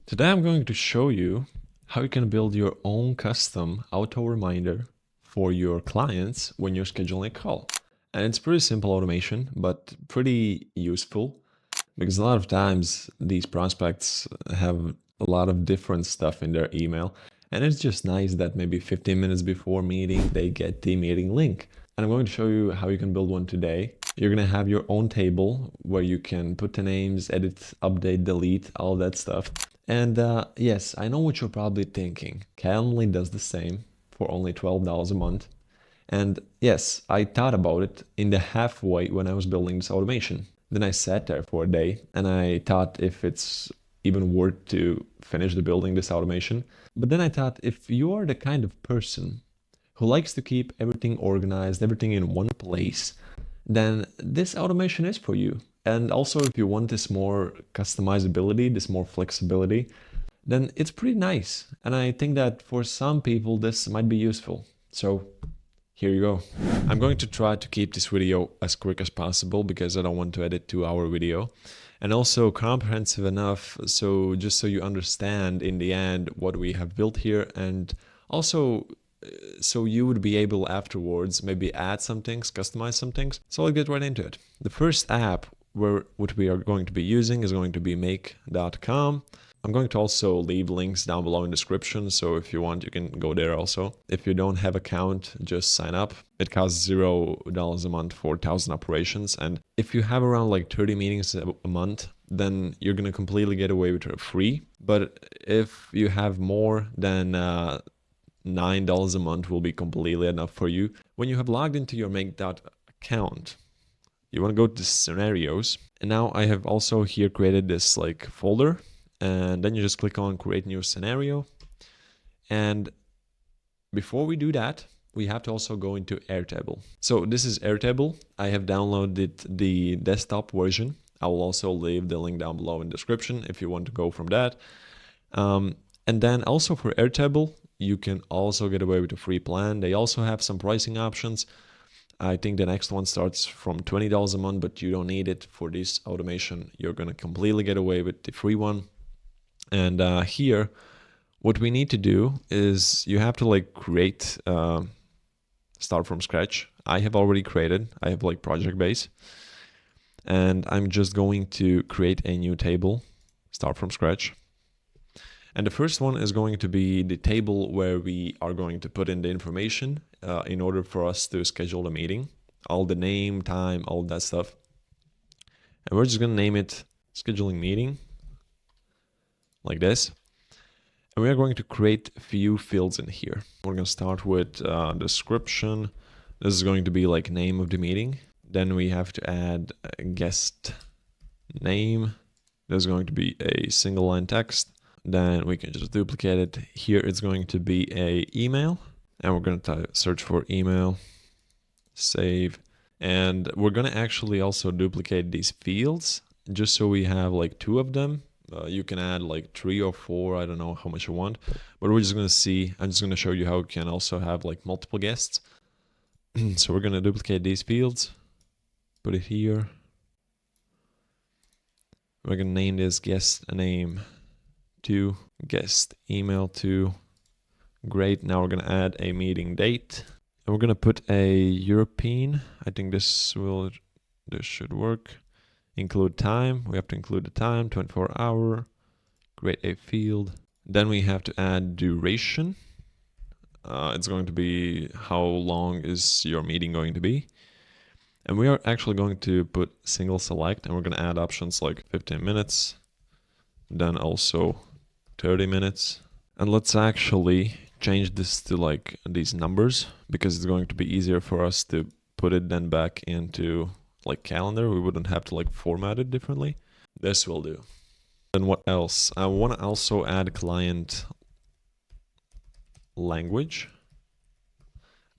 Today I'm going to show you how you can build your own custom auto reminder for your clients when you're scheduling a call. And it's pretty simple automation, but pretty useful because a lot of times these prospects have a lot of different stuff in their email. And it's just nice that maybe 15 minutes before meeting, they get the meeting link. And I'm going to show you how you can build one today. You're going to have your own table where you can put the names, edit, update, delete, all that stuff. And yes, I know what you're probably thinking. Calendly does the same for only $12 a month. And yes, I thought about it in the halfway when I was building this automation. Then I sat there for a day and I thought if it's even worth to finish the building this automation. But then I thought if you are the kind of person who likes to keep everything organized, everything in one place, then this automation is for you. And also if you want this more customizability, this more flexibility, then it's pretty nice. And I think that for some people this might be useful. So here you go. I'm going to try to keep this video as quick as possible because I don't want to edit 2-hour video. And also comprehensive enough so just so you understand in the end what we have built here, and also so you would be able afterwards maybe add some things, customize some things. So I'll get right into it. The first app what we are going to be using is going to be make.com. I'm going to also leave links down below in the description, so if you want, you can go there also. If you don't have account, just sign up. It costs $0 a month for 1,000 operations, and if you have around like 30 meetings a month, then you're gonna completely get away with it free. But if you have more than $9 a month will be completely enough for you. When you have logged into your Make account, you want to go to scenarios, and now I have also here created this like folder, and then you just click on create new scenario. And before we do that, we have to also go into Airtable. So this is Airtable. I have downloaded the desktop version. I will also leave the link down below in the description if you want to go from that. And then also for Airtable, you can also get away with a free plan. They also have some pricing options. I think the next one starts from $20 a month, but you don't need it for this automation. You're going to completely get away with the free one. And here, what we need to do is you have to like create, start from scratch. I have already created, I have like project base. And I'm just going to create a new table, start from scratch. And the first one is going to be the table where we are going to put in the information in order for us to schedule a meeting, all the name, time, all that stuff. And we're just going to name it scheduling meeting like this. And we are going to create a few fields in here. We're going to start with description. This is going to be like name of the meeting. Then we have to add a guest name. There's going to be a single line text. Then we can just duplicate it. Here it's going to be a email, and we're going to search for email, save, and we're going to actually also duplicate these fields just so we have like 2 of them. You can add like 3 or 4, I don't know how much you want, but we're just going to see. I'm just going to show you how you can also have like multiple guests. So we're going to duplicate these fields, put it here. We're going to name this guest name 2, guest email 2. Great. Now we're going to add a meeting date, and we're going to put a European. I think this should work. Include time. We have to include the time, 24 hour. Create a field. Then we have to add duration. It's going to be how long is your meeting going to be. And we are actually going to put single select, and we're going to add options like 15 minutes, then also 30 minutes. And let's actually change this to like these numbers because it's going to be easier for us to put it then back into like calendar. We wouldn't have to like format it differently. This will do. Then what else? I want to also add client language,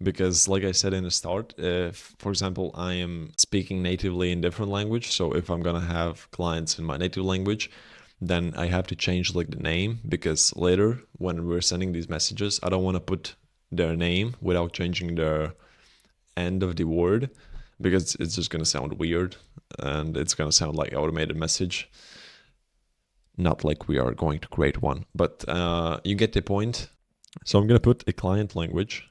because like I said in the start, if for example I am speaking natively in different language, so if I'm gonna have clients in my native language, then I have to change like the name, because later when we're sending these messages, I don't want to put their name without changing the end of the word, because it's just going to sound weird and it's going to sound like automated message. Not like we are going to create one, but you get the point. So I'm going to put a client language,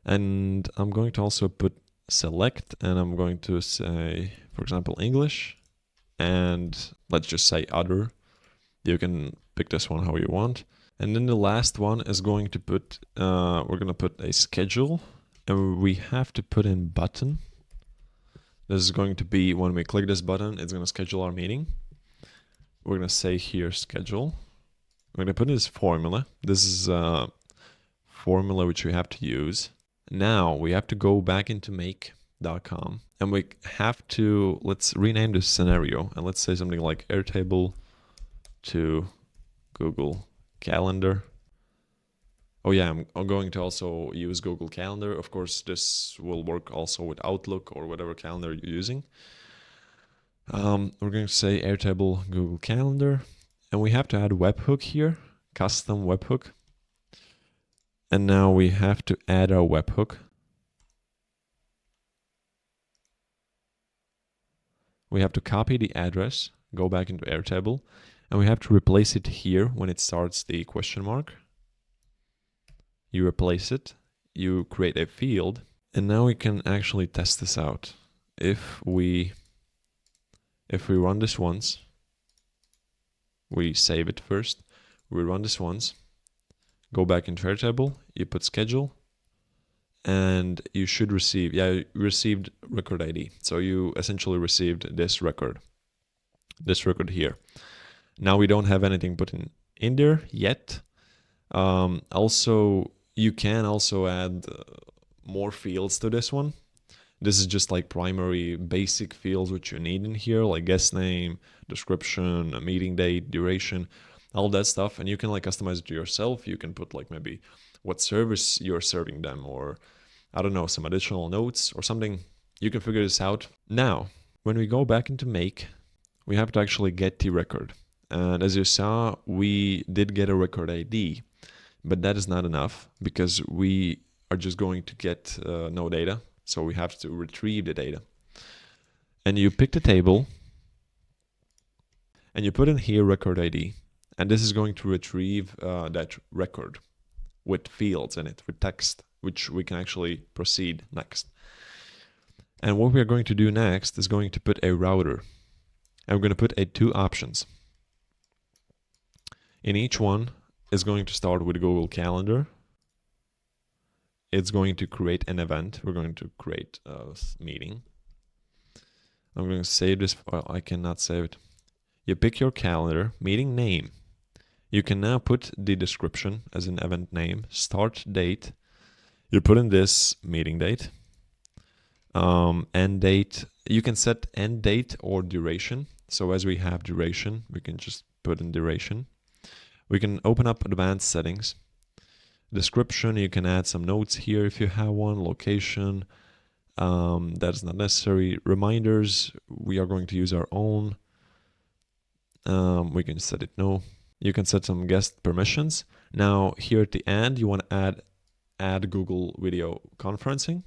and I'm going to also put select, and I'm going to say, for example, English, and let's just say other. You can pick this one how you want. And then the last one is going to put, we're going to put a schedule, and we have to put in button. This is going to be when we click this button, it's going to schedule our meeting. We're going to say here schedule. We're going to put in this formula. This is a formula which we have to use. Now we have to go back into make.com, and we have to, let's rename this scenario, and let's say something like Airtable to Google Calendar. Oh yeah, I'm going to also use Google Calendar. Of course, this will work also with Outlook or whatever calendar you're using. We're going to say Airtable Google Calendar, and we have to add webhook here, custom webhook. And now we have to add our webhook. We have to copy the address, go back into Airtable, and we have to replace it here when it starts the question mark. You replace it, you create a field, and now we can actually test this out. If we run this once, we save it first, we run this once, go back into Airtable, you put schedule, and you should receive, you received record ID. So you essentially received this record here. Now we don't have anything put in there yet. Also, you can also add more fields to this one. This is just like primary basic fields which you need in here, like guest name, description, a meeting date, duration, all that stuff. And you can like customize it to yourself. You can put like maybe what service you're serving them, or I don't know, some additional notes or something. You can figure this out. Now, when we go back into Make, we have to actually get the record. And as you saw, we did get a record ID, but that is not enough because we are just going to get no data. So we have to retrieve the data. And you pick the table and you put in here record ID. And this is going to retrieve that record with fields in it, with text, which we can actually proceed next. And what we are going to do next is going to put a router. And we're going to put two options. In each one is going to start with Google Calendar. It's going to create an event. We're going to create a meeting. I'm going to save this file. I cannot save it. You pick your calendar, meeting name. You can now put the description as an event name, start date. You put in this meeting date, end date. You can set end date or duration. So as we have duration, we can just put in duration. We can open up advanced settings. Description, you can add some notes here if you have one. Location, that is not necessary. Reminders, we are going to use our own. We can set it no. You can set some guest permissions. Now here at the end, you want to add Google video conferencing.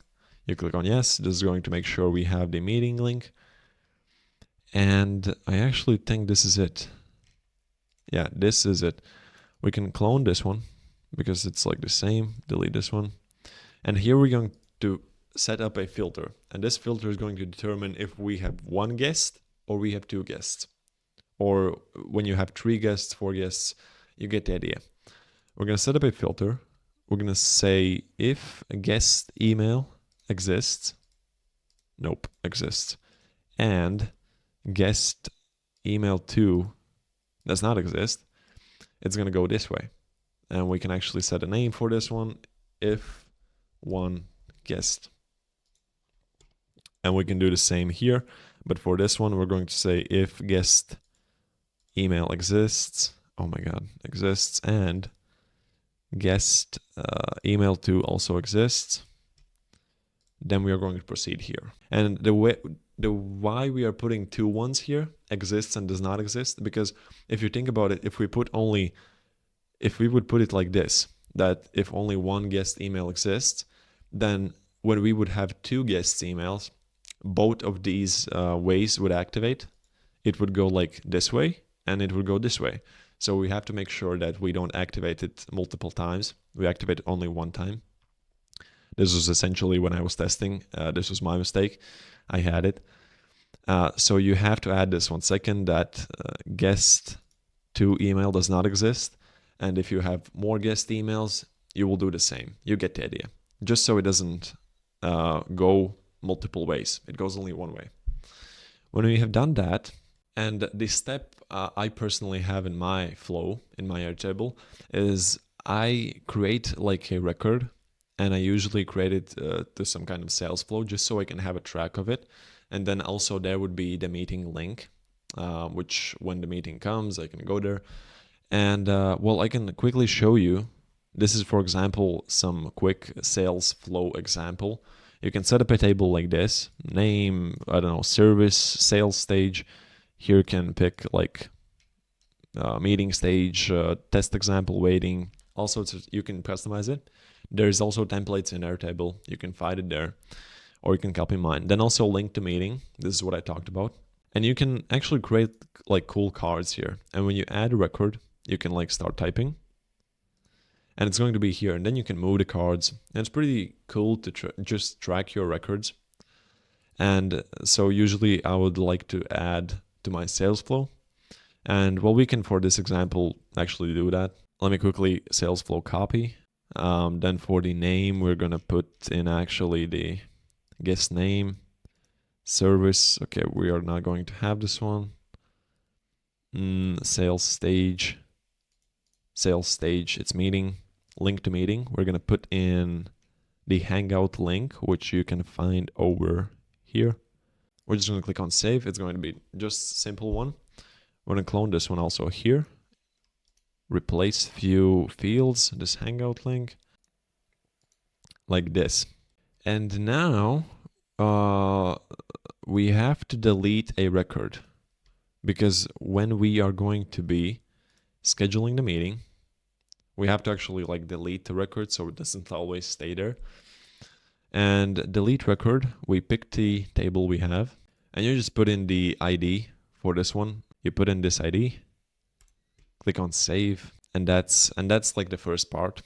You click on yes. This is going to make sure we have the meeting link. And I actually think this is it. Yeah, this is it. We can clone this one because it's like the same. Delete this one. And here we're going to set up a filter. And this filter is going to determine if we have one guest or we have two guests. Or when you have 3 guests, 4 guests, you get the idea. We're going to set up a filter. We're going to say if a guest email exists, nope, exists, and guest email 2 does not exist, it's going to go this way. And we can actually set a name for this one, if one guest. And we can do the same here, but for this one, we're going to say if guest email exists, oh my god, exists, and guest email 2 also exists, then we are going to proceed here. And the why we are putting 2 ones here, exists and does not exist, because if you think about it, if we would put it like this, that if only one guest email exists, then when we would have 2 guest emails, both of these ways would activate. It would go like this way, and it will go this way. So we have to make sure that we don't activate it multiple times. We activate it only one time. This was essentially when I was testing. This was my mistake. I had it. So you have to add this 1 second that guest to email does not exist. And if you have more guest emails, you will do the same. You get the idea. Just so it doesn't go multiple ways. It goes only one way. When we have done that, and this step I personally have in my flow, in my Airtable, is I create like a record, and I usually create it to some kind of sales flow just so I can have a track of it. And then also there would be the meeting link, which when the meeting comes, I can go there. And well, I can quickly show you. This is, for example, some quick sales flow example. You can set up a table like this, name, I don't know, service, sales stage. Here you can pick like meeting stage, test example, waiting. Also, you can customize it. There's also templates in Airtable. You can find it there, or you can copy mine. Then also link to meeting. This is what I talked about. And you can actually create like cool cards here. And when you add a record, you can like start typing. And it's going to be here. And then you can move the cards. And it's pretty cool to just track your records. And so usually I would like to add to my sales flow. And well, we can, for this example, actually do that. Let me quickly sales flow copy. Then for the name, we're going to put in actually the guest name, service. Okay, we are not going to have this one. Sales stage, it's meeting, link to meeting. We're going to put in the Hangout link, which you can find over here. We're just going to click on save. It's going to be just a simple one. We're going to clone this one also here. Replace few fields, this Hangout link, like this. And now we have to delete a record, because when we are going to be scheduling the meeting, we have to actually like delete the record so it doesn't always stay there. And delete record, we pick the table we have, and you just put in the ID for this one. You put in this ID, click on save, and that's like the first part.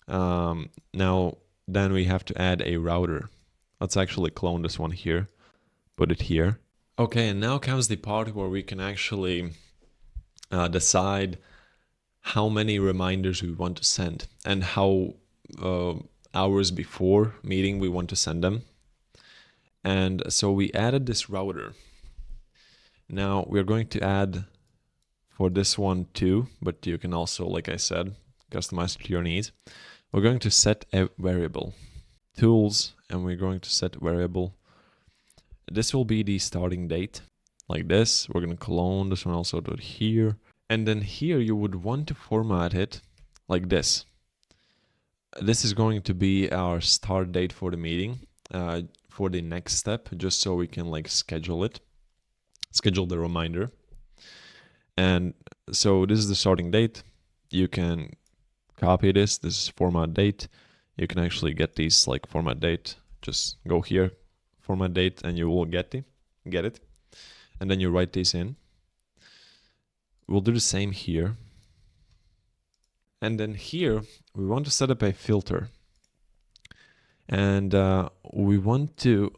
Now then we have to add a router. Let's actually clone this one here, put it here. Okay, and now comes the part where we can actually decide how many reminders we want to send and how hours before meeting we want to send them. And so we added this router. Now we're going to add for this one too, but you can also, like I said, customize to your needs. We're going to set a variable. Tools, and we're going to set variable. This will be the starting date, like this. We're going to clone this one also to here. And then here you would want to format it like this. This is going to be our start date for the meeting, for the next step, just so we can like schedule it, schedule the reminder. And so this is the starting date. You can copy this. This is format date. You can actually get these like format date. Just go here, format date, and you will get it. And then you write these in. We'll do the same here. And then here, we want to set up a filter. And we want to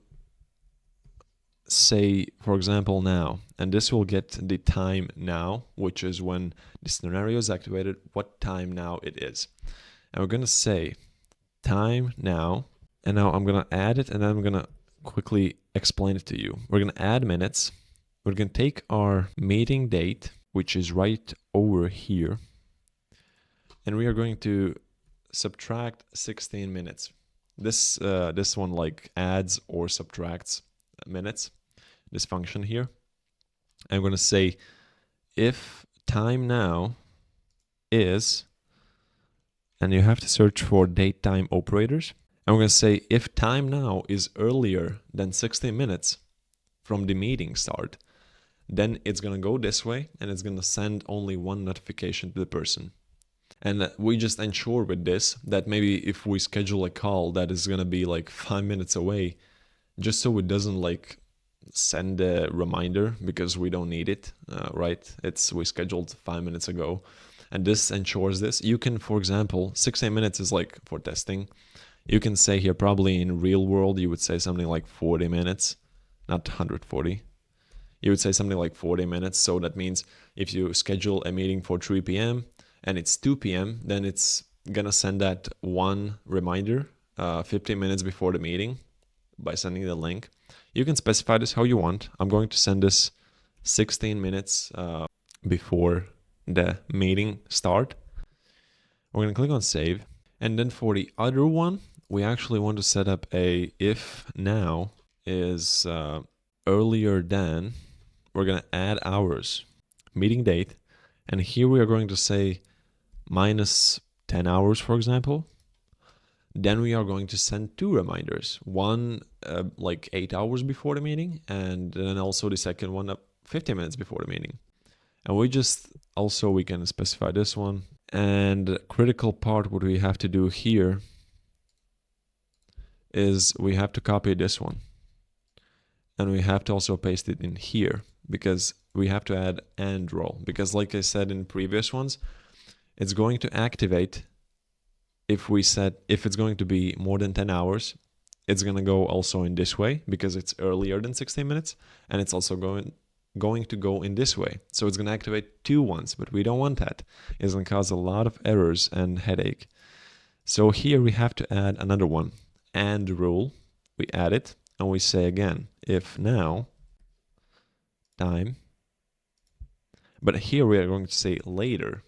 say, for example, now, and this will get the time now, which is when the scenario is activated, what time now it is. And we're going to say time now, and now I'm going to add it, and then I'm going to quickly explain it to you. We're going to add minutes. We're going to take our meeting date, which is right over here, and we are going to subtract 16 minutes. This one like adds or subtracts minutes, this function here. I'm going to say if time now is, and you have to search for date time operators. I'm going to say if time now is earlier than 16 minutes from the meeting start, then it's going to go this way and it's going to send only one notification to the person. And we just ensure with this that maybe if we schedule a call that is going to be like 5 minutes away, just so it doesn't like send a reminder because we don't need it, right? We scheduled 5 minutes ago, and this ensures this. You can, for example, 16 minutes is like for testing. You can say here, probably in real world, you would say something like 40 minutes, not 140. You would say something like 40 minutes. So that means if you schedule a meeting for 3 p.m. and it's 2 p.m., then it's gonna send that one reminder 15 minutes before the meeting by sending the link. You can specify this how you want. I'm going to send this 16 minutes before the meeting start. We're going to click on save. And then for the other one, we actually want to set up a if now is earlier than. We're going to add hours, meeting date. And here we are going to say minus 10 hours, for example. Then we are going to send two reminders, one like 8 hours before the meeting, and then also the second one 15 minutes before the meeting. And we can specify this one. And the critical part, what we have to do here is we have to copy this one. And we have to also paste it in here because we have to add and role. Because like I said in previous ones, it's going to activate if it's going to be more than 10 hours, it's going to go also in this way because it's earlier than 16 minutes. And it's also going to go in this way. So it's going to activate two ones, but we don't want that. It's going to cause a lot of errors and headache. So here we have to add another one, and rule. We add it and we say again, if now time, but here we are going to say later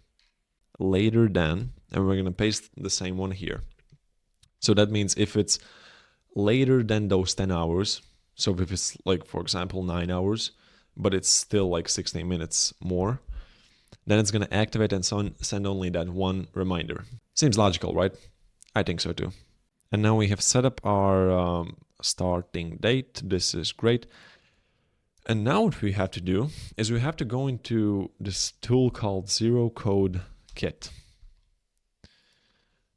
than, and we're going to paste the same one here. So that means if it's later than those 10 hours, so if it's like, for example, 9 hours, but it's still like 16 minutes more, then it's going to activate and send only that one reminder. Seems logical, right? I think so too. And now we have set up our starting date. This is great. And now what we have to do is we have to go into this tool called Zero Code Kit.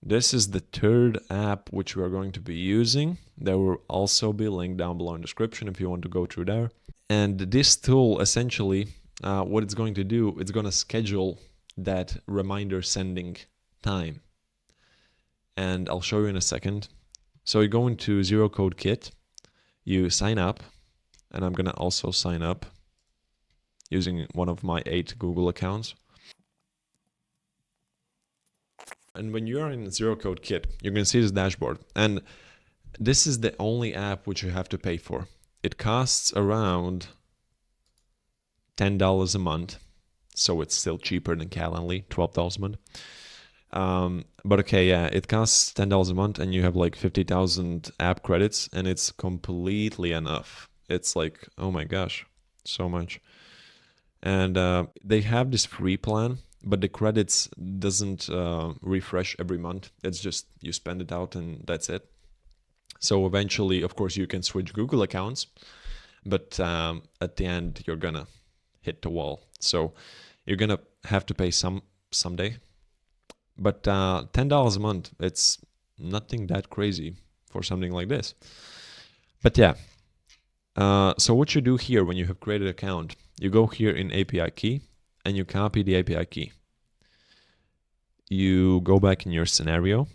This is the third app which we are going to be using. There will also be a link down below in the description if you want to go through there. And this tool, essentially, what it's going to do, it's going to schedule that reminder sending time. And I'll show you in a second. So you go into Zero Code Kit, you sign up, and I'm going to also sign up using one of my 8 Google accounts. And when you're in Zero Code Kit, you're going to see this dashboard. And this is the only app which you have to pay for. It costs around $10 a month. So it's still cheaper than Calendly, $12 a month. But okay, yeah, it costs $10 a month and you have like 50,000 app credits and it's completely enough. It's like, oh my gosh, so much. And they have this free plan, but the credits doesn't refresh every month. It's just you spend it out and that's it. So eventually, of course, you can switch Google accounts, but at the end, you're gonna hit the wall. So you're gonna have to pay someday. But $10 a month, it's nothing that crazy for something like this. But yeah, so what you do here when you have created an account, you go here in API key and you copy the API key. You go back in your scenario,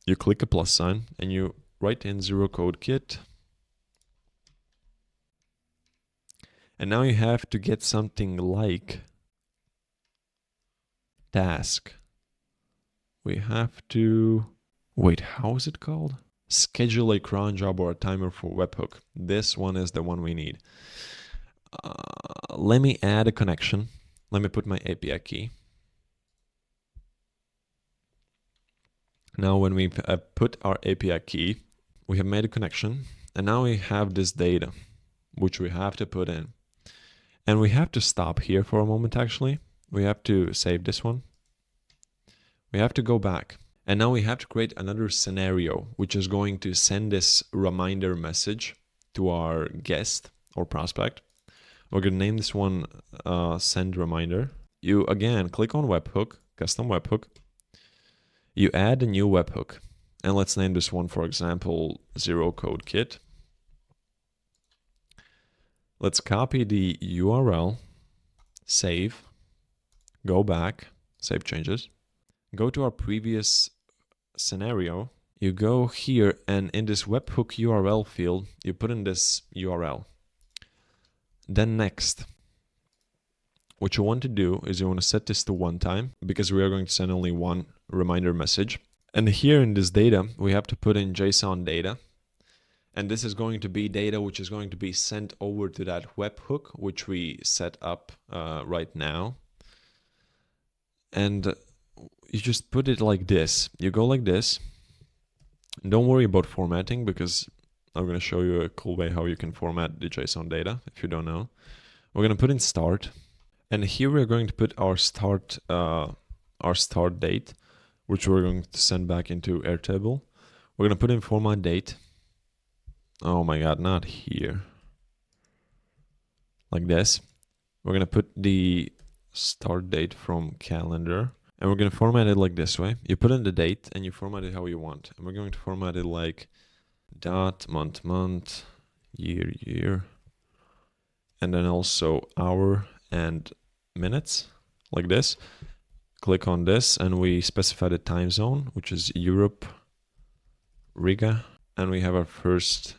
you click a plus sign and you write in Zero Code Kit. And now you have to get something like task. We have to, wait, how is it called? Schedule a cron job or a timer for webhook. This one is the one we need. Let me add a connection. Let me put my API key. Now when we put our API key, we have made a connection and now we have this data, which we have to put in. And we have to stop here for a moment actually. We have to save this one. We have to go back. And now we have to create another scenario, which is going to send this reminder message to our guest or prospect. We're going to name this one send reminder. You again click on webhook, custom webhook. You add a new webhook. And let's name this one, for example, Zero Code Kit. Let's copy the URL, save, go back, save changes, go to our previous scenario. You go here and in this webhook URL field, you put in this URL. Then next, what you want to do is you want to set this to one time because we are going to send only one reminder message. And here in this data, we have to put in JSON data. And this is going to be data which is going to be sent over to that webhook, which we set up right now. And you just put it like this. You go like this. Don't worry about formatting because I'm going to show you a cool way how you can format the JSON data if you don't know. We're going to put in start. And here we're going to put our start date, which we're going to send back into Airtable. We're going to put in format date. Oh my God, not here. Like this. We're going to put the start date from calendar. And we're going to format it like this way. You put in the date and you format it how you want. And we're going to format it like dot, month, year. And then also hour and minutes, like this. Click on this and we specify the time zone, which is Europe, Riga. And we have our first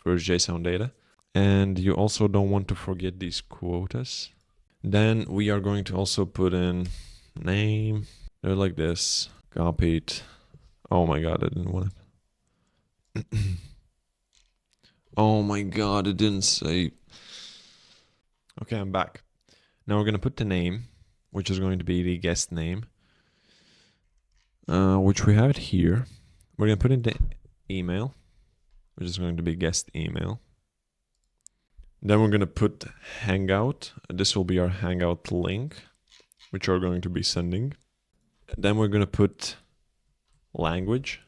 JSON data. And you also don't want to forget these quotas. Then we are going to also put in name. They're like this. Copy it. Oh my God, I didn't want it. Oh my God, it didn't say. Okay, I'm back. Now we're going to put the name, which is going to be the guest name, which we have it here. We're going to put in the email, which is going to be guest email. Then we're going to put Hangout. This will be our Hangout link, which we're going to be sending. Then we're going to put language.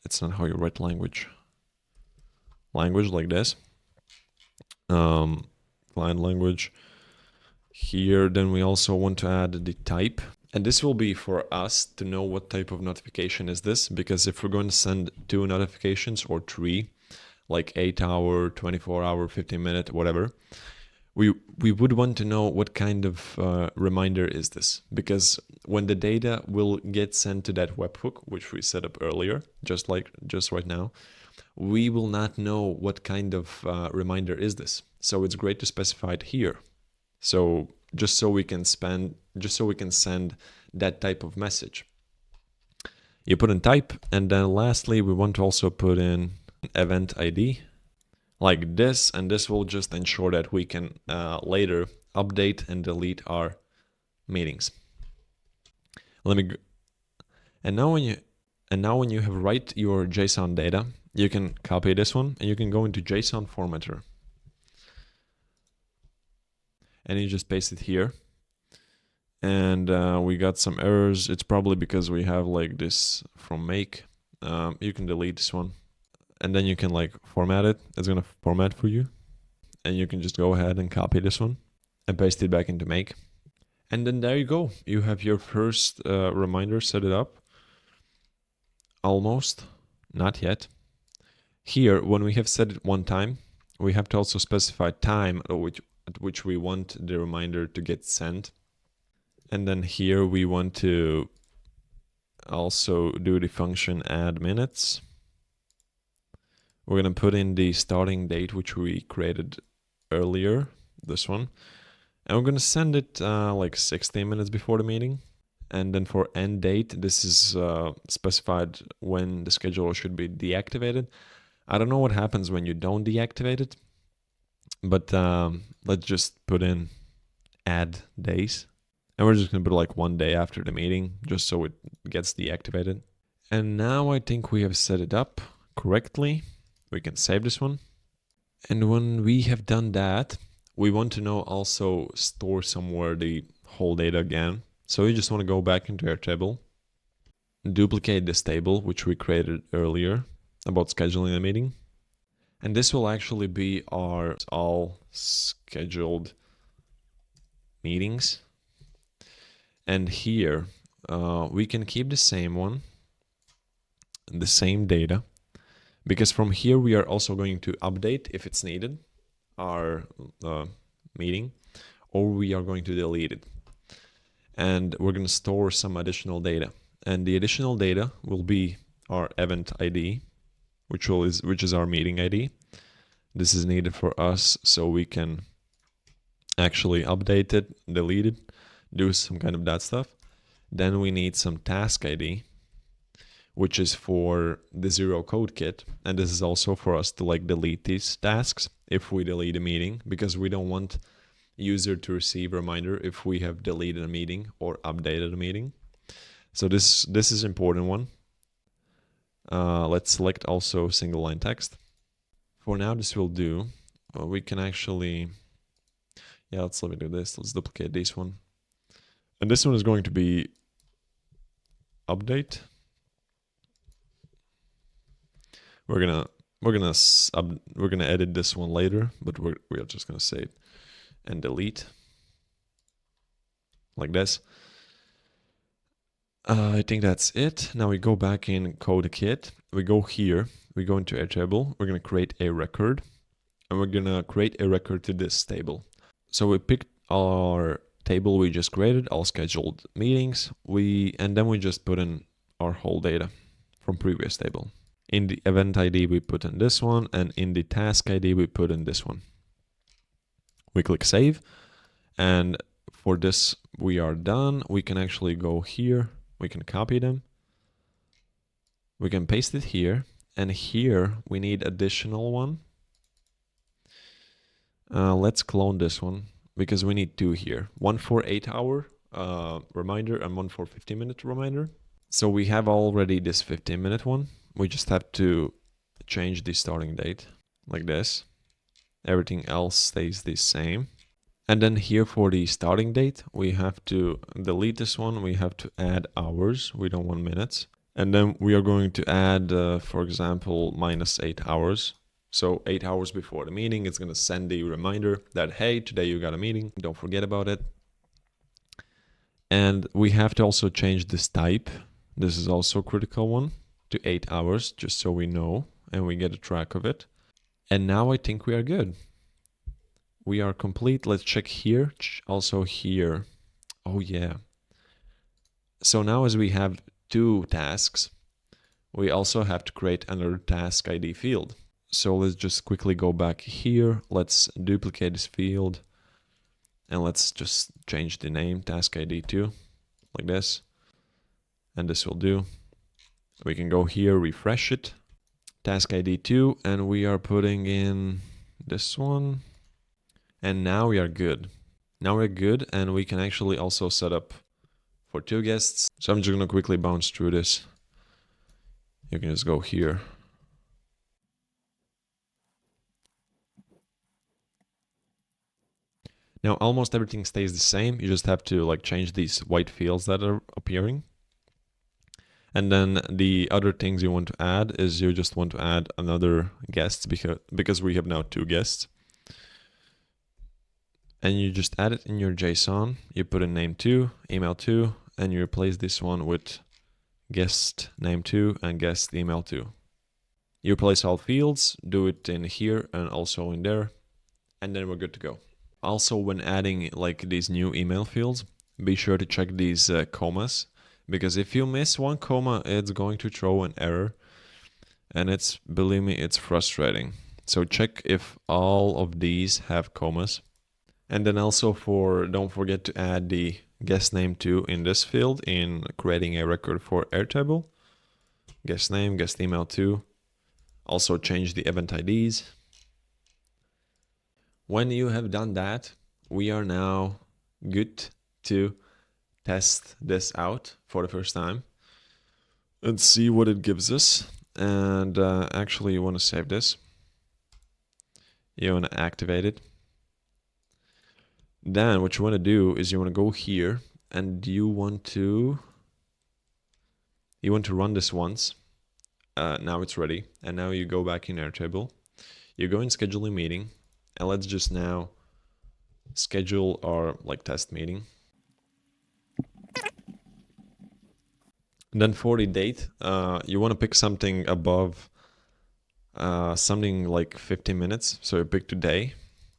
It's not how you write language. Language like this. Client language. Here, then we also want to add the type. And this will be for us to know what type of notification is this, because if we're going to send 2 notifications or 3, like 8-hour, 24-hour, 15-minute, whatever, we would want to know what kind of reminder is this, because when the data will get sent to that webhook, which we set up earlier, just right now, we will not know what kind of reminder is this. So it's great to specify it here. So just so we can send that type of message. You put in type, and then lastly, we want to also put in event ID like this, and this will just ensure that we can later update and delete our meetings. And now when you have write your JSON data, you can copy this one and you can go into JSON formatter. And you just paste it here. And we got some errors. It's probably because we have like this from Make. You can delete this one. And then you can like format it. It's going to format for you. And you can just go ahead and copy this one and paste it back into Make. And then there you go. You have your first reminder set it up. Almost. Not yet. Here, when we have set it one time, we have to also specify time at which we want the reminder to get sent. And then here we want to also do the function add minutes. We're going to put in the starting date, which we created earlier, this one. And we're going to send it like 16 minutes before the meeting. And then for end date, this is specified when the scheduler should be deactivated. I don't know what happens when you don't deactivate it, but let's just put in add days. And we're just going to put like 1 day after the meeting, just so it gets deactivated. And now I think we have set it up correctly. We can save this one. And when we have done that, we want to know also store somewhere the whole data again. So you just want to go back into Airtable, duplicate this table, which we created earlier about scheduling a meeting. And this will actually be our all scheduled meetings. And here we can keep the same one, the same data, because from here we are also going to update if it's needed our meeting, or we are going to delete it. And we're going to store some additional data. And the additional data will be our event ID, which is our meeting ID. This is needed for us so we can actually update it, delete it, do some kind of that stuff. Then we need some task ID, which is for the zero code kit. And this is also for us to like delete these tasks if we delete a meeting, because we don't want user to receive a reminder if we have deleted a meeting or updated a meeting. So this is important one. Let's select also single line text. For now, this will do. We can actually, let me do this. Let's duplicate this one. And this one is going to be update. We're gonna edit this one later, but we are just gonna save and delete like this. I think that's it. Now we go back in code kit. We go here. We go into Airtable. We're gonna create a record, and we're gonna create a record to this table. So we picked our table we just created, all scheduled meetings. And then we just put in our whole data from previous table. In the event ID, we put in this one, and in the task ID, we put in this one. We click save, and for this, we are done. We can actually go here. We can copy them. We can paste it here, and here we need additional one. Let's clone this one because we need two here. One for 8-hour reminder and one for 15-minute reminder. So we have already this 15-minute one. We just have to change the starting date like this. Everything else stays the same. And then here for the starting date, we have to delete this one. We have to add hours. We don't want minutes. And then we are going to add, for example, -8 hours. So 8 hours before the meeting, it's going to send the reminder that, hey, today you got a meeting. Don't forget about it. And we have to also change this type. This is also a critical one, to 8 hours, just so we know and we get a track of it. And now I think we are good. We are complete. Let's check here. Also here. Oh yeah. So now as we have two tasks, we also have to create another task ID field. So let's just quickly go back here. Let's duplicate this field. And let's just change the name, task ID 2, like this. And this will do. We can go here, refresh it. Task ID 2, and we are putting in this one. And now we are good. Now we're good, and we can actually also set up for 2 guests. So I'm just gonna quickly bounce through this. You can just go here. Now almost everything stays the same. You just have to like change these white fields that are appearing. And then the other things you want to add is you just want to add another guest because we have now 2 guests. And you just add it in your JSON. You put in name 2, email 2, and you replace this one with guest name 2 and guest email 2. You replace all fields, do it in here and also in there, and then we're good to go. Also, when adding like these new email fields, be sure to check these commas, because if you miss one comma, it's going to throw an error, and believe me, it's frustrating. So check if all of these have commas. And then also don't forget to add the guest name 2 in this field in creating a record for Airtable. Guest name, guest email 2. Also change the event IDs. When you have done that, we are now good to test this out for the first time and see what it gives us. And actually, you want to save this. You want to activate it. Then what you want to do is you want to go here and you want to run this once. Now it's ready. And now you go back in Airtable. You go in scheduling meeting, and let's just now schedule our test meeting. And then for the date, you want to pick something above something like 15 minutes. So you pick today,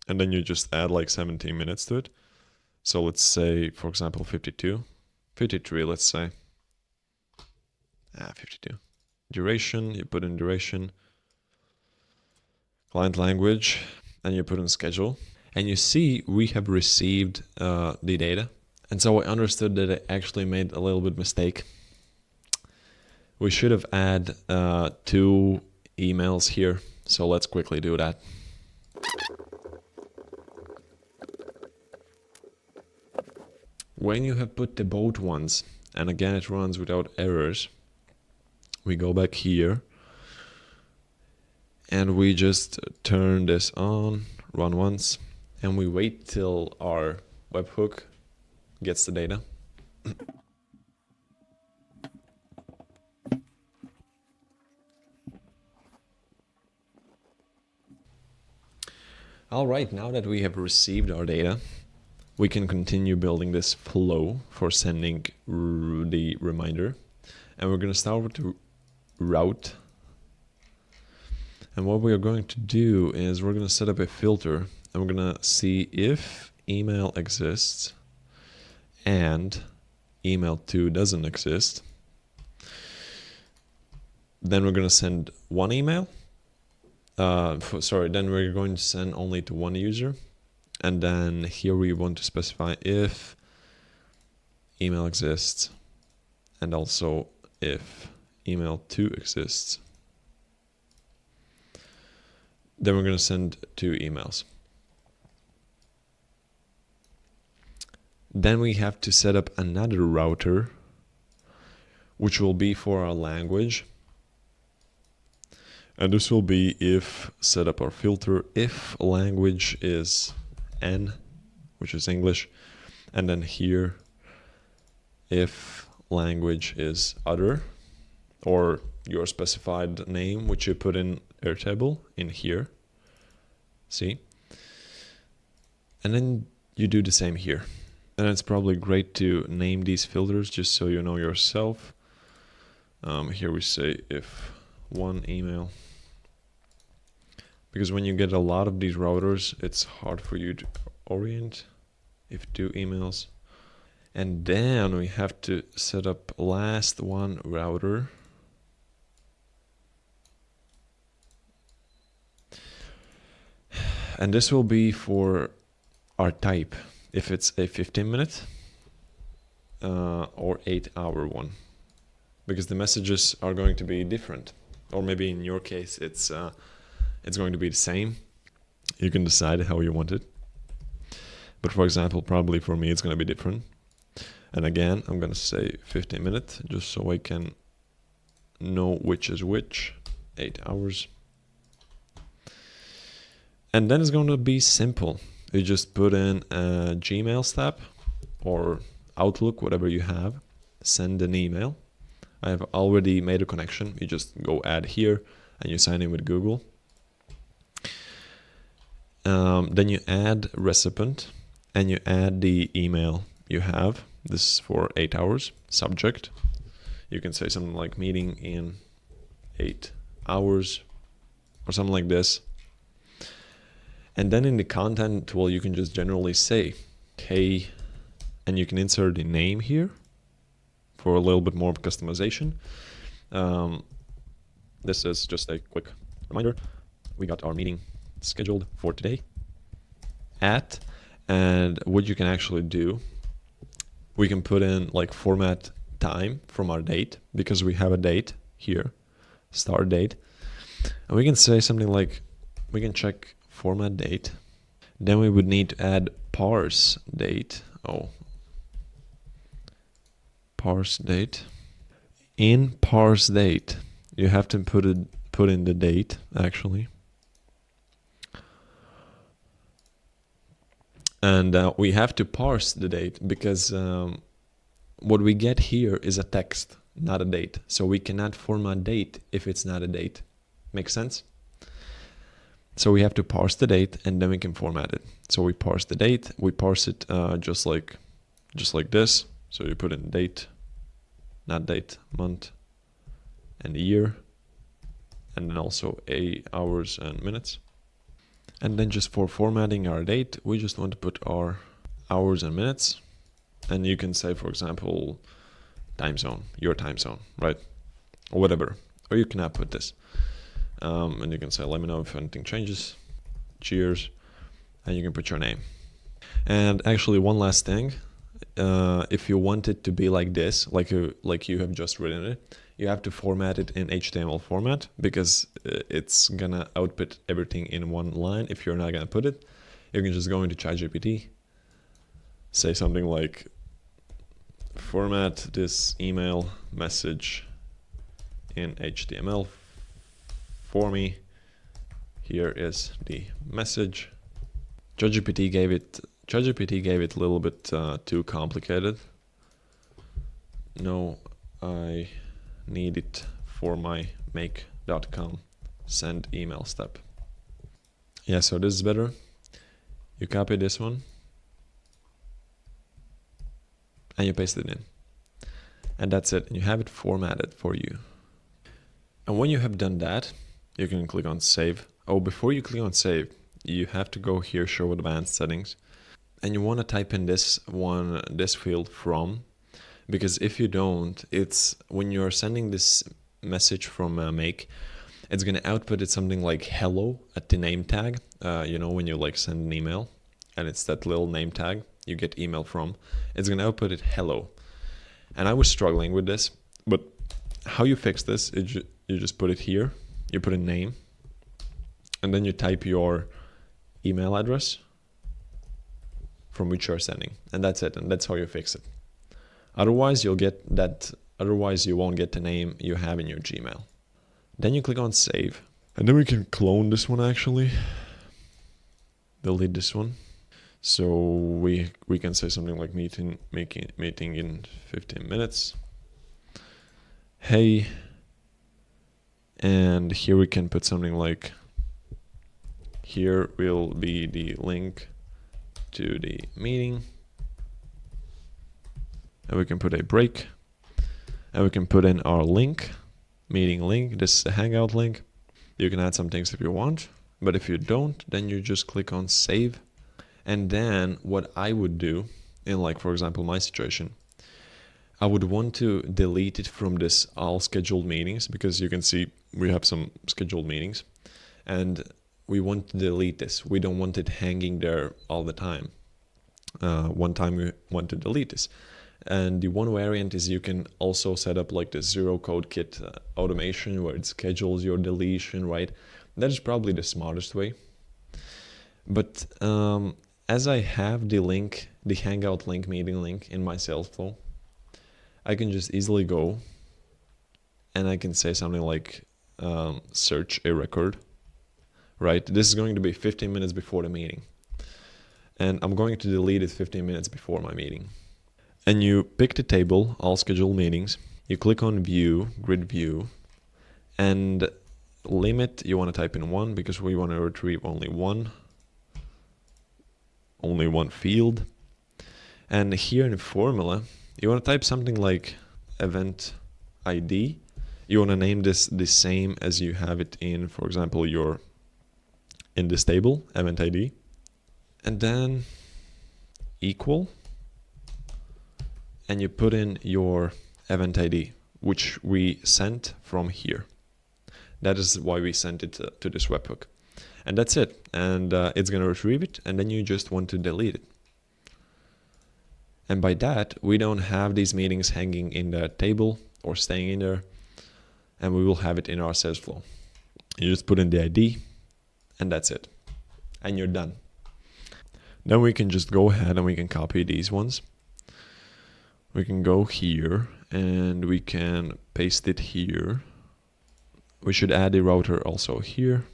and then you just add like 17 minutes to it. So let's say, for example, 52, 53, let's say. 52. Duration, you put in duration, client language, and you put in schedule. And you see we have received the data. And so I understood that I actually made a little bit mistake. We should have add 2 emails here. So let's quickly do that. When you have put the both ones, and again it runs without errors, we go back here and we just turn this on, run once, and we wait till our webhook gets the data. All right, now that we have received our data, we can continue building this flow for sending the reminder. And we're going to start with the route. And what we are going to do is we're going to set up a filter, and we're going to see if email exists and email 2 doesn't exist. Then we're going to send one email. Then we're going to send only to one user. And then here we want to specify if email exists and also if email 2 exists. Then we're going to send 2 emails. Then we have to set up another router, which will be for our language. And this will be if set up our filter, if language is N, which is English, and then here, if language is other, or your specified name, which you put in Airtable in here. See? And then you do the same here. And it's probably great to name these filters just so you know yourself. Here we say if one email. Because when you get a lot of these routers, it's hard for you to orient. If 2 emails. And then we have to set up last one router. And this will be for our type, if it's a 15-minute or 8-hour one. Because the messages are going to be different. Or maybe in your case, it's going to be the same. You can decide how you want it. But for example, probably for me, it's going to be different. And again, I'm going to say 15-minute, just so I can know which is which. 8 hours. And then it's going to be simple. You just put in a Gmail step or Outlook, whatever you have. Send an email. I have already made a connection. You just go add here and you sign in with Google. Then you add recipient and you add the email you have. This is for 8 hours. Subject. You can say something like meeting in 8 hours or something like this. And then in the content, well, you can just generally say, hey, and you can insert the name here for a little bit more customization. This is just a quick reminder. We got our meeting scheduled for today and what you can actually do, we can put in like format time from our date, because we have a date here, start date. And we can say something like, we can check format date. Then we would need to add parse date. Parse date. In parse date, you have to put in the date actually. And we have to parse the date because what we get here is a text, not a date. So we cannot format date if it's not a date. Make sense? So we have to parse the date and then we can format it. So we parse the date, we parse it just like this. So you put in date, not date, month, and year. and then also hours and minutes. And then just for formatting our date, we just want to put our hours and minutes. And you can say, for example, time zone, your time zone, right? Or whatever. Or you can output this. And you can say, let me know if anything changes. Cheers. And you can put your name. And actually, one last thing. If you want it to be like this, like you have just written it, you have to format it in HTML format, because it's gonna output everything in one line. If you're not gonna put it, you can just go into ChatGPT, say something like, format this email message in HTML for me. Here is the message. ChatGPT gave it a little bit too complicated. No, I need it for my make.com send email step. Yeah, so this is better. You copy this one and you paste it in. And that's it. And you have it formatted for you. And when you have done that, you can click on save. Oh, before you click on save, you have to go here, show advanced settings. And you want to type in this field from, because if you don't, it's when you're sending this message from Make, it's going to output it something like hello at the name tag. When you like send an email and it's that little name tag you get email from, it's going to output it hello. And I was struggling with this, but how you fix this, you just put it here, you put a name, and then you type your email address from which you're sending, and that's it. And that's how you fix it. Otherwise, you won't get the name you have in your Gmail. Then you click on save, and then we can clone this one actually. Delete this one. So we can say something like meeting in 15 minutes. Hey, and here we can put something like, here will be the link to the meeting. And we can put a break, and we can put in our link, meeting link. This is the Hangout link. You can add some things if you want, but if you don't, then you just click on save. And then what I would do in, like, for example, my situation, I would want to delete it from this all scheduled meetings, because you can see we have some scheduled meetings, and we want to delete this. We don't want it hanging there all the time. One time we want to delete this. And the one variant is you can also set up like the zero code kit automation where it schedules your deletion, right? That is probably the smartest way. But as I have the Hangout link, meeting link in my sales flow, I can just easily go and I can say something like search a record, right? This is going to be 15 minutes before the meeting. And I'm going to delete it 15 minutes before my meeting. And you pick the table, all scheduled meetings. You click on view, grid view, and limit, you want to type in 1 because we want to retrieve only one field. And here in the formula, you want to type something like event ID. You want to name this the same as you have it in, for example, in this table, event ID. And then equal. And you put in your event ID, which we sent from here. That is why we sent it to this webhook. And that's it. And it's going to retrieve it, and then you just want to delete it. And by that, we don't have these meetings hanging in the table or staying in there, and we will have it in our sales flow. You just put in the ID, and that's it. And you're done. Then we can just go ahead and we can copy these ones. We can go here and we can paste it here. We should add the router also here.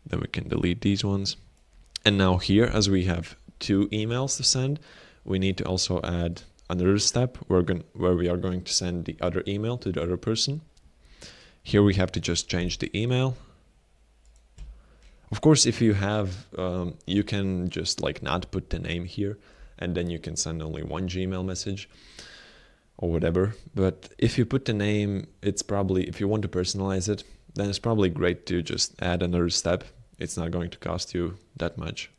Then we can delete these ones. And now here, as we have 2 emails to send, we need to also add another step where we are going to send the other email to the other person. Here we have to just change the email. Of course, if you have, you can just like not put the name here, and then you can send only one Gmail message or whatever. But if you put the name, it's probably, if you want to personalize it, then it's probably great to just add another step. It's not going to cost you that much.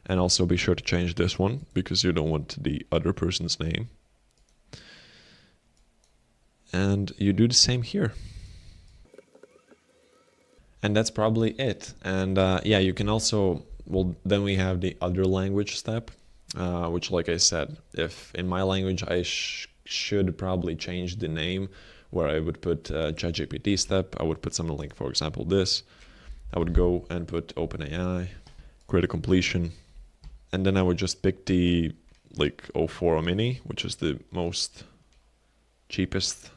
And also be sure to change this one because you don't want the other person's name. And you do the same here. And that's probably it. And yeah, you can also, well, then we have the other language step, which, like I said, if in my language, I should probably change the name where I would put ChatGPT step. I would put something like, for example, this. I would go and put OpenAI, create a completion, and then I would just pick the like 04 mini, which is the most cheapest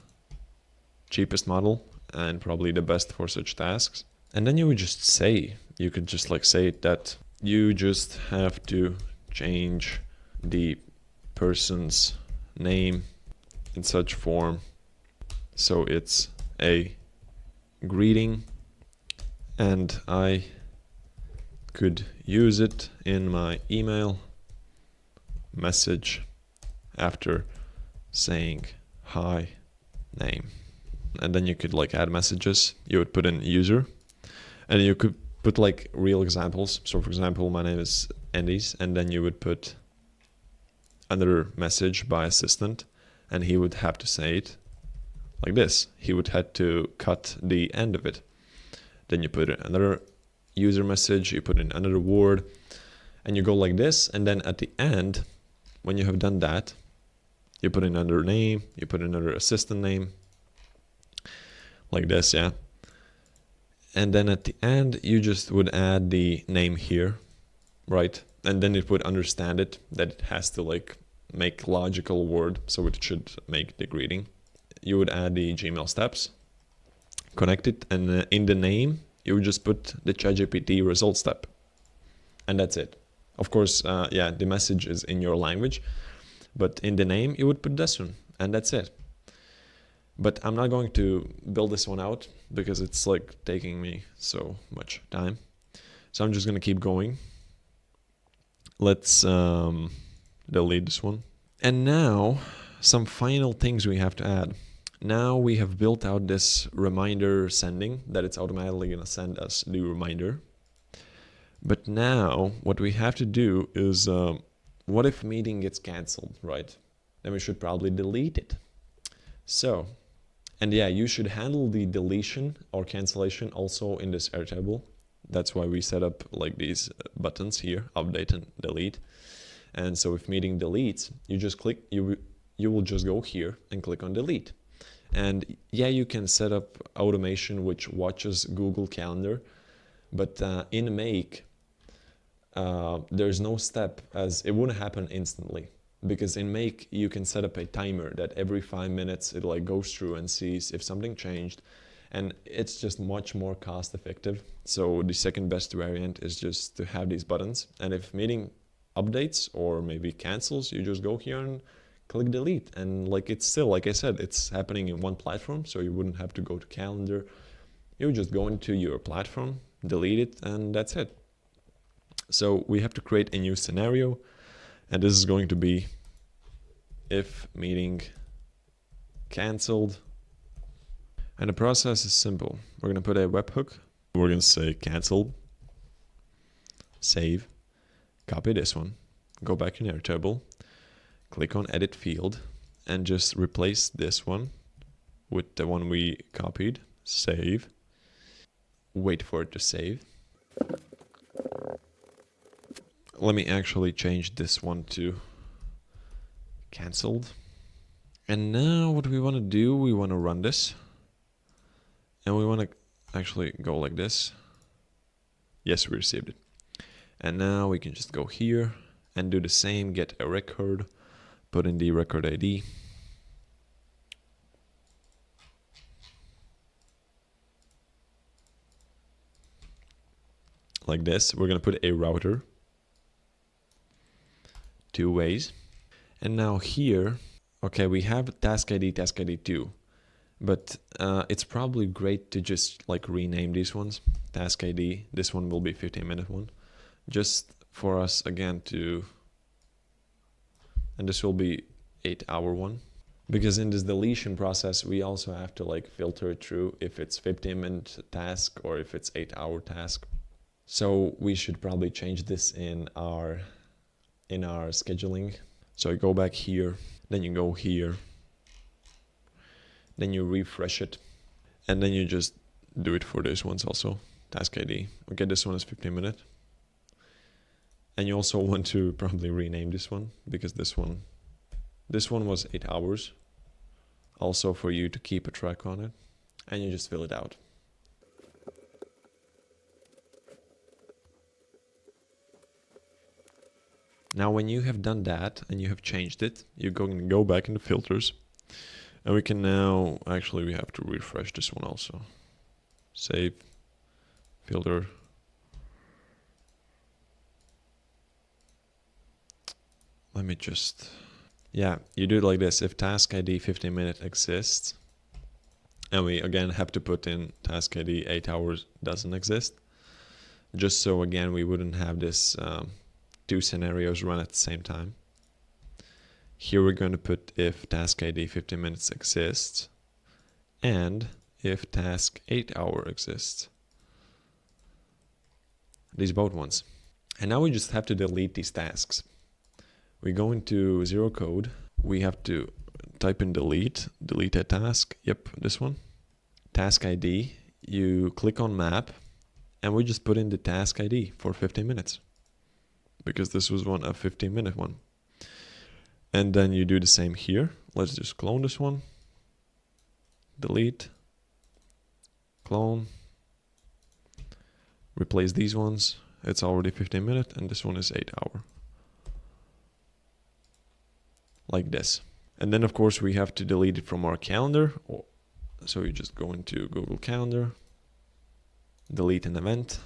model and probably the best for such tasks. And then you would just say, you could just like say that you just have to change the person's name in such form so it's a greeting and I could use it in my email message after saying hi name. And then you could like add messages. You would put in user and you could put like real examples. So for example, my name is Andy's, and then you would put another message by assistant and he would have to say it like this. He would have to cut the end of it. Then you put in another user message, you put in another word, and you go like this. And then at the end, when you have done that, you put in another name, you put in another assistant name, like this, yeah. And then at the end, you just would add the name here, right? And then it would understand it, that it has to like make logical word, so it should make the greeting. You would add the Gmail steps, connect it, and in the name, you would just put the ChatGPT result step. And that's it. Of course, yeah, the message is in your language, but in the name, you would put this one, and that's it. But I'm not going to build this one out because it's like taking me so much time. So I'm just going to keep going. Let's delete this one. And now some final things we have to add. Now we have built out this reminder sending, that it's automatically going to send us the reminder. But now what we have to do is, what if meeting gets canceled, right? Then we should probably delete it. So, and yeah, you should handle the deletion or cancellation also in this Airtable. That's why we set up like these buttons here, update and delete. And so if meeting deletes, you just click, you will just go here and click on delete. And yeah, you can set up automation which watches Google Calendar, but in Make, there's no step, as it wouldn't happen instantly. Because in Make, you can set up a timer that every 5 minutes it like goes through and sees if something changed, and it's just much more cost effective. So the second best variant is just to have these buttons, and if meeting updates or maybe cancels, you just go here and click delete, and like it's still, like I said, it's happening in one platform, so you wouldn't have to go to calendar. You would just go into your platform, delete it, and that's it. So we have to create a new scenario, and this is going to be if meeting canceled. And the process is simple. We're going to put a webhook. We're going to say canceled, save, copy this one, go back in Airtable, click on edit field, and just replace this one with the one we copied, save, wait for it to save. Let me actually change this one to canceled. And now what we want to do, we want to run this. And we want to actually go like this. Yes, we received it. And now we can just go here and do the same, get a record, put in the record ID. Like this. We're going to put a router. 2 ways. And now here, okay, we have task ID 2, but it's probably great to just like rename these ones. Task ID, this one will be 15-minute one, just for us again to, and this will be 8-hour one. Because in this deletion process, we also have to like filter it through if it's 15-minute task or if it's 8-hour task. So we should probably change this in our scheduling. So you go back here, then you go here, then you refresh it, and then you just do it for this ones also. Task ID. Okay, this one is 15-minute. And you also want to probably rename this one because this one was 8 hours. Also for you to keep a track on it. And you just fill it out. Now when you have done that and you have changed it, you're going to go back into filters. And we can now, actually we have to refresh this one also. Save, filter. Let me just, yeah, you do it like this. If task ID 15-minute exists, and we again have to put in task ID 8 hours doesn't exist, just so again we wouldn't have this two scenarios run at the same time. Here we're going to put if task ID 15 minutes exists and if task 8 hour exists. These both ones. And now we just have to delete these tasks. We go into zero code. We have to type in delete that task. Yep, this one. Task ID. You click on map and we just put in the task ID for 15 minutes because this was a 15-minute one. And then you do the same here. Let's just clone this one. Delete. Clone. Replace these ones. It's already 15-minute and this one is 8 hour. Like this. And then of course we have to delete it from our calendar. So you just go into Google Calendar. Delete an event.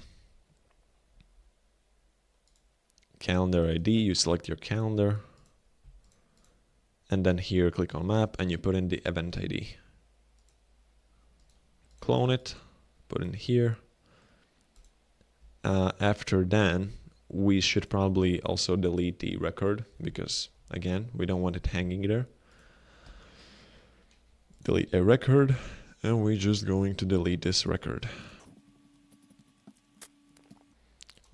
Calendar ID, you select your calendar. And then here click on map and you put in the event ID. Clone it, put in here. After then, we should probably also delete the record because again, we don't want it hanging there. Delete a record and we're just going to delete this record.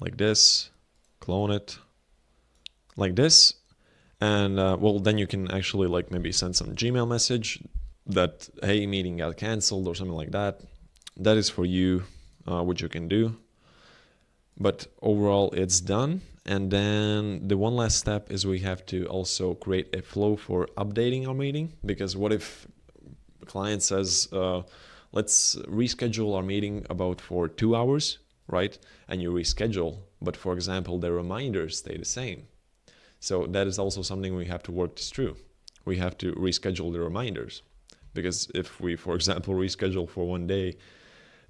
Like this, clone it, like this. And well, then you can actually like maybe send some Gmail message that, hey, meeting got canceled or something like that. That is for you, what you can do. But overall, it's done. And then the one last step is we have to also create a flow for updating our meeting. Because what if the client says, let's reschedule our meeting about for 2 hours, right? And you reschedule, but for example, the reminders stay the same. So that is also something we have to work this through. We have to reschedule the reminders. Because if we, for example, reschedule for 1 day,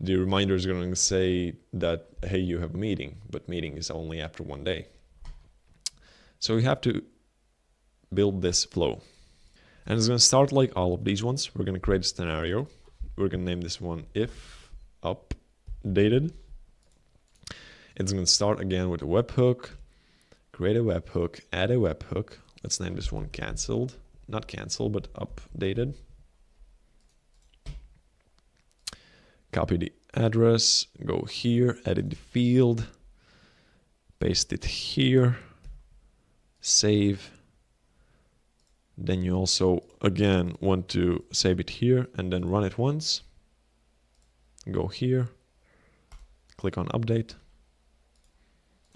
the reminder is going to say that, hey, you have a meeting, but meeting is only after 1 day. So we have to build this flow. And it's going to start like all of these ones. We're going to create a scenario. We're going to name this one if updated. It's going to start again with a webhook. Create a webhook, add a webhook. Let's name this one canceled. Not cancel, but updated. Copy the address, go here, edit the field, paste it here, save. Then you also, again, want to save it here and then run it once. Go here, click on update.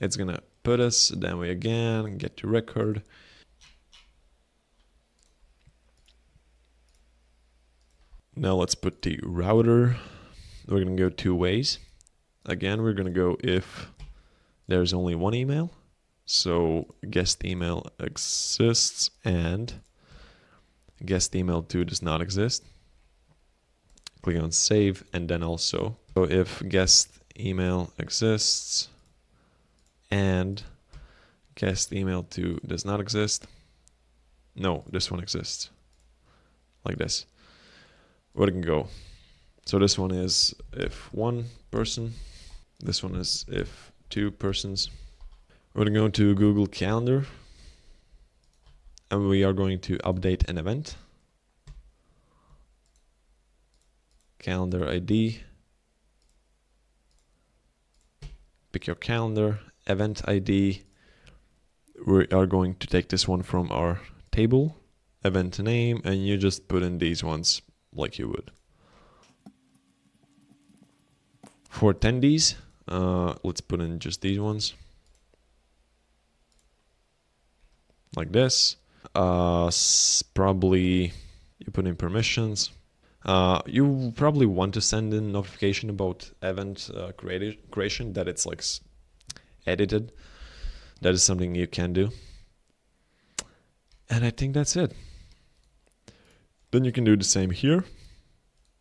It's gonna put us, then we again get to record. Now let's put the router. We're going to go 2 ways. Again, we're going to go if there's only one email. So guest email exists and guest email 2 does not exist. Click on save and then also. So if guest email exists and guest email 2 does not exist. No, this one exists. Like this. We're going to go. So this one is if 1 person. This one is if 2 persons. We're going to go to Google Calendar. And we are going to update an event. calendar ID, pick your calendar, event ID. We are going to take this one from our table, event name, and you just put in these ones like you would. For attendees, let's put in just these ones, like this. Probably you put in permissions. You probably want to send in notification about event creation, that it's like edited. That is something you can do. And I think that's it. Then you can do the same here.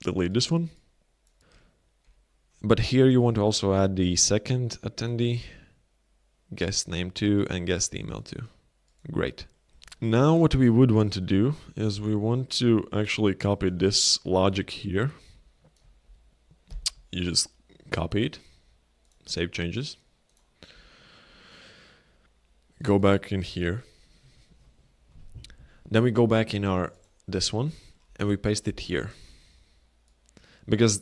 Delete this one. But here you want to also add the second attendee, guest name too, and guest email too. Great. Now what we would want to do is we want to actually copy this logic here. You just copy it, save changes, go back in here. Then we go back in this one and we paste it here. Because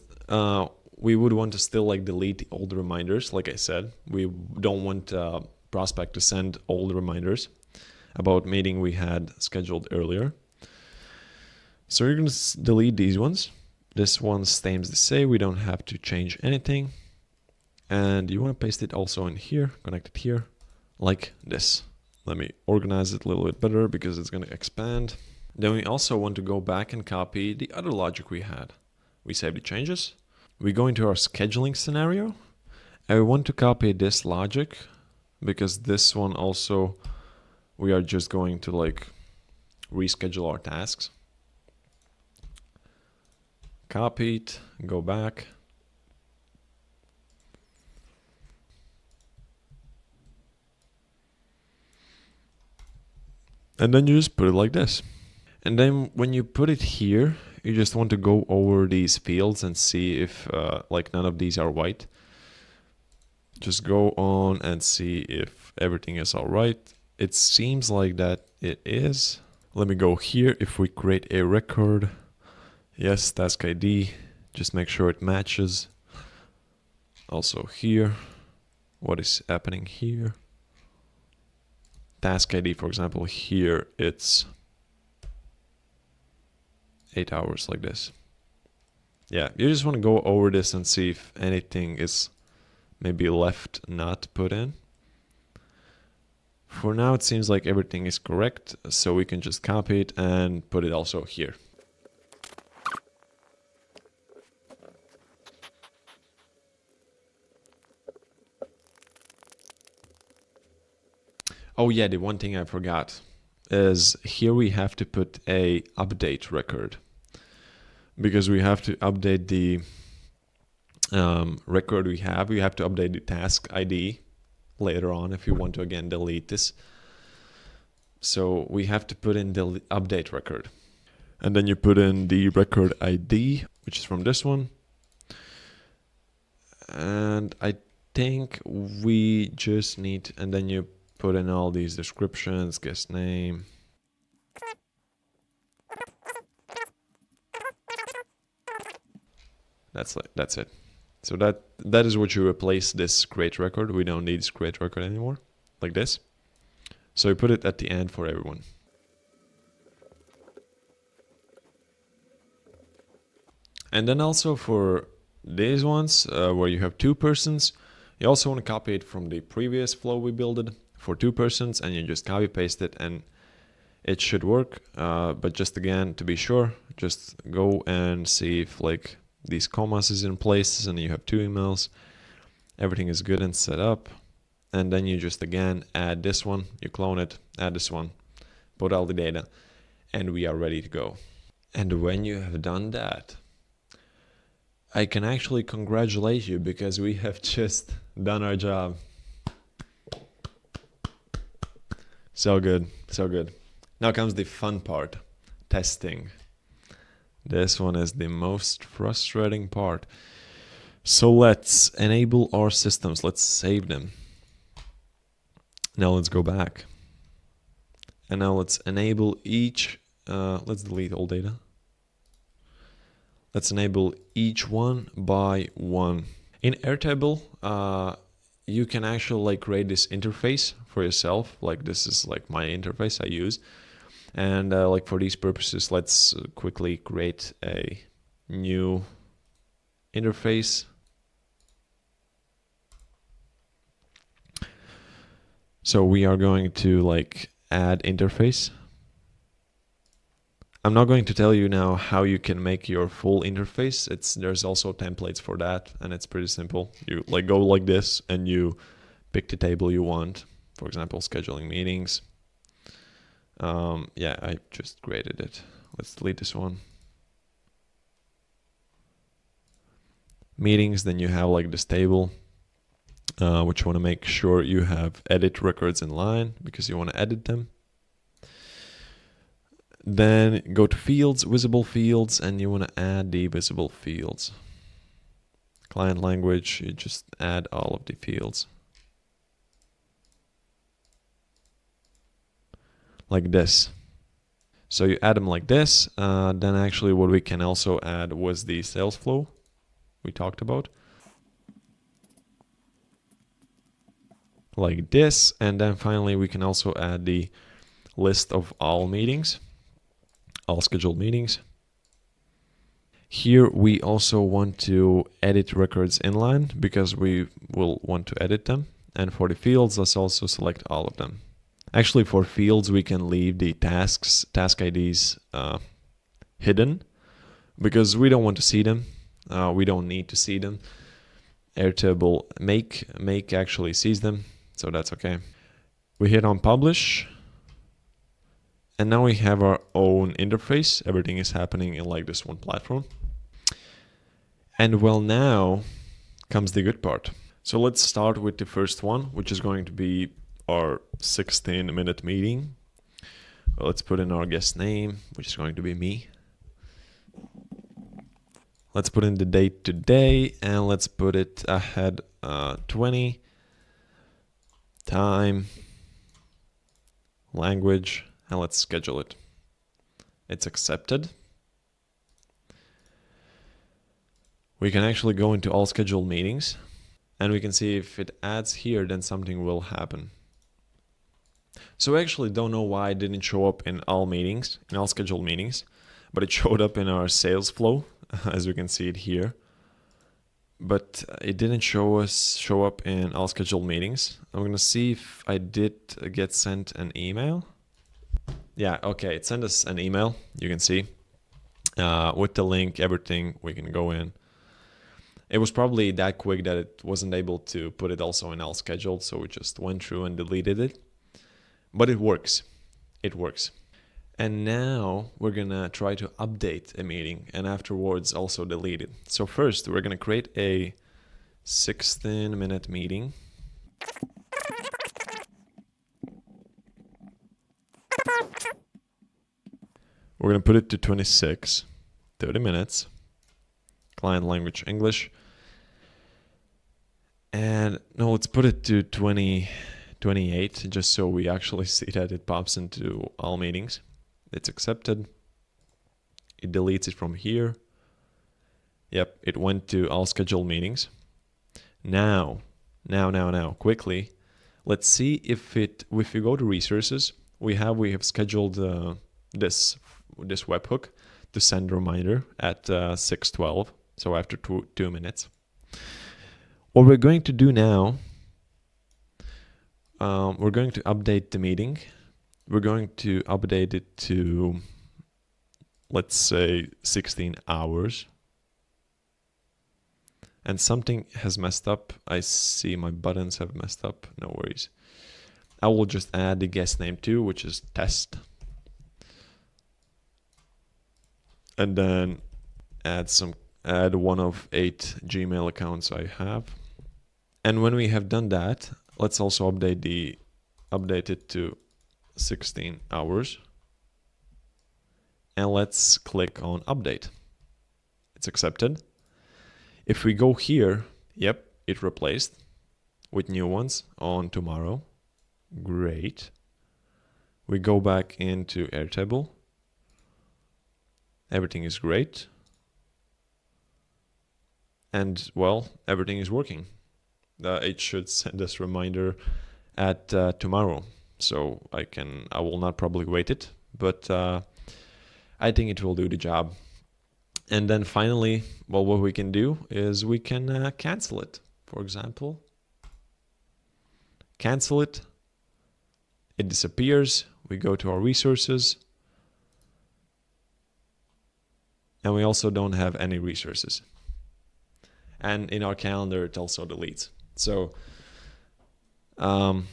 we would want to still like delete all the reminders. Like I said, we don't want prospect to send all the reminders about meeting we had scheduled earlier. So you're going to delete these ones. This one stays the same. We don't have to change anything. And you want to paste it also in here, connect it here, like this. Let me organize it a little bit better because it's going to expand. Then we also want to go back and copy the other logic we had. We save the changes. We go into our scheduling scenario. And we want to copy this logic because this one also, we are just going to like reschedule our tasks. Copy it, go back. And then you just put it like this. And then when you put it here, you just want to go over these fields and see if like none of these are white. Just go on and see if everything is all right. It seems like that it is. Let me go here. If we create a record, yes, task ID, just make sure it matches. Also here, what is happening here? Task ID, for example, here it's 8 hours like this. Yeah, you just want to go over this and see if anything is maybe left not put in. For now, it seems like everything is correct, so we can just copy it and put it also here. Oh yeah, the one thing I forgot is here we have to put a update record because we have to update the record we have. We have to update the task ID later on if you want to again delete this. So we have to put in the update record. And then you put in the record ID, which is from this one. And I think we just need, and then you put in all these descriptions, guest name. That's it. So that is what you replace this create record. We don't need this create record anymore, like this. So you put it at the end for everyone. And then also for these ones where you have 2 persons, you also want to copy it from the previous flow we built for 2 persons, and you just copy paste it and it should work. But just again, to be sure, just go and see if like these commas is in place and you have 2 emails, everything is good and set up. And then you just again add this one, you clone it, add this one, put all the data, and we are ready to go. And when you have done that, I can actually congratulate you because we have just done our job. So good, so good. Now comes the fun part, testing. This one is the most frustrating part. So let's enable our systems. Let's save them. Now let's go back. And now let's enable each, let's delete all data. Let's enable each one by one. In Airtable, you can actually like create this interface for yourself. Like this is like my interface I use. And like for these purposes, let's quickly create a new interface. So we are going to like add interface. I'm not going to tell you now how you can make your full interface. There's also templates for that, and it's pretty simple. You like go like this and you pick the table you want. For example, scheduling meetings. Yeah, I just created it. Let's delete this one. Meetings, then you have like this table, which you want to make sure you have edit records in line because you want to edit them. Then go to fields, visible fields, and you want to add the visible fields. Client language, you just add all of the fields. Like this. So you add them like this. Then actually what we can also add was the sales flow we talked about. Like this. And then finally we can also add the list of all meetings, all scheduled meetings. Here we also want to edit records inline because we will want to edit them. And for the fields, let's also select all of them. Actually, for fields, we can leave the task IDs hidden because we don't want to see them. We don't need to see them. Airtable Make actually sees them, so that's okay. We hit on publish. And now we have our own interface. Everything is happening in like this one platform. And well, now comes the good part. So let's start with the first one, which is going to be our 16-minute meeting. Let's put in our guest name, which is going to be me. Let's put in the date today, and let's put it ahead 20, time, language, and let's schedule it. It's accepted. We can actually go into all scheduled meetings, and we can see if it adds here, then something will happen. So I actually don't know why it didn't show up in all meetings, in all scheduled meetings, but it showed up in our sales flow, as we can see it here. But it didn't show up in all scheduled meetings. I'm gonna see if I did get sent an email. Yeah, okay, it sent us an email, you can see. With the link, everything, we can go in. It was probably that quick that it wasn't able to put it also in all scheduled, so we just went through and deleted it. But it works. It works. And now we're gonna try to update a meeting and afterwards also delete it. So first we're gonna create a 16-minute meeting. We're gonna put it to 26, 30 minutes. Client language English. And no, let's put it to 28, just so we actually see that it pops into all meetings. It's accepted. It deletes it from here. Yep, it went to all scheduled meetings. Now, quickly, let's see if you go to resources, we have scheduled this webhook to send a reminder at 6:12, so after 2 minutes. What we're going to do now, we're going to update the meeting. We're going to update it to, let's say, 16 hours. And something has messed up. I see my buttons have messed up. No worries. I will just add the guest name too, which is test. And then add one of 8 Gmail accounts I have. And when we have done that, let's also update it to 16 hours. And let's click on update. It's accepted. If we go here, yep, it replaced with new ones on tomorrow. Great. We go back into Airtable. Everything is great. and well, everything is working. It should send us reminder at tomorrow, so I will not probably wait it, but I think it will do the job. And then finally, well, what we can do is we can cancel it. For example, cancel it. It disappears. We go to our resources. And we also don't have any resources. And in our calendar, it also deletes. So I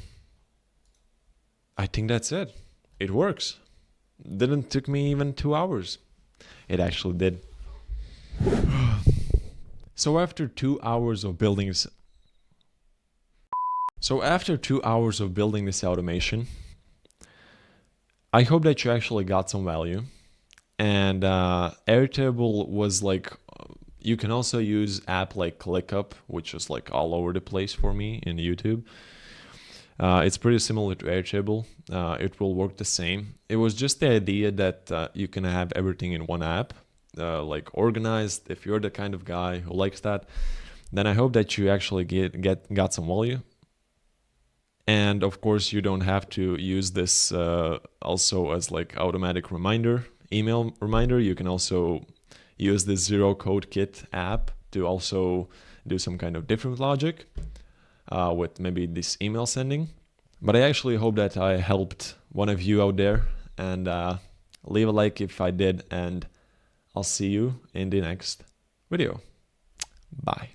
think that's it. It works. Didn't took me even 2 hours. It actually did. So after 2 hours of building this automation, I hope that you actually got some value. And Airtable was like, you can also use app like ClickUp, which is like all over the place for me in YouTube. It's pretty similar to Airtable. It will work the same. It was just the idea that you can have everything in one app, like organized. If you're the kind of guy who likes that, then I hope that you actually got some value. And of course, you don't have to use this also as like automatic email reminder. You can also use this Zero Code Kit app to also do some kind of different logic with maybe this email sending. But I actually hope that I helped one of you out there, and leave a like if I did, and I'll see you in the next video. Bye.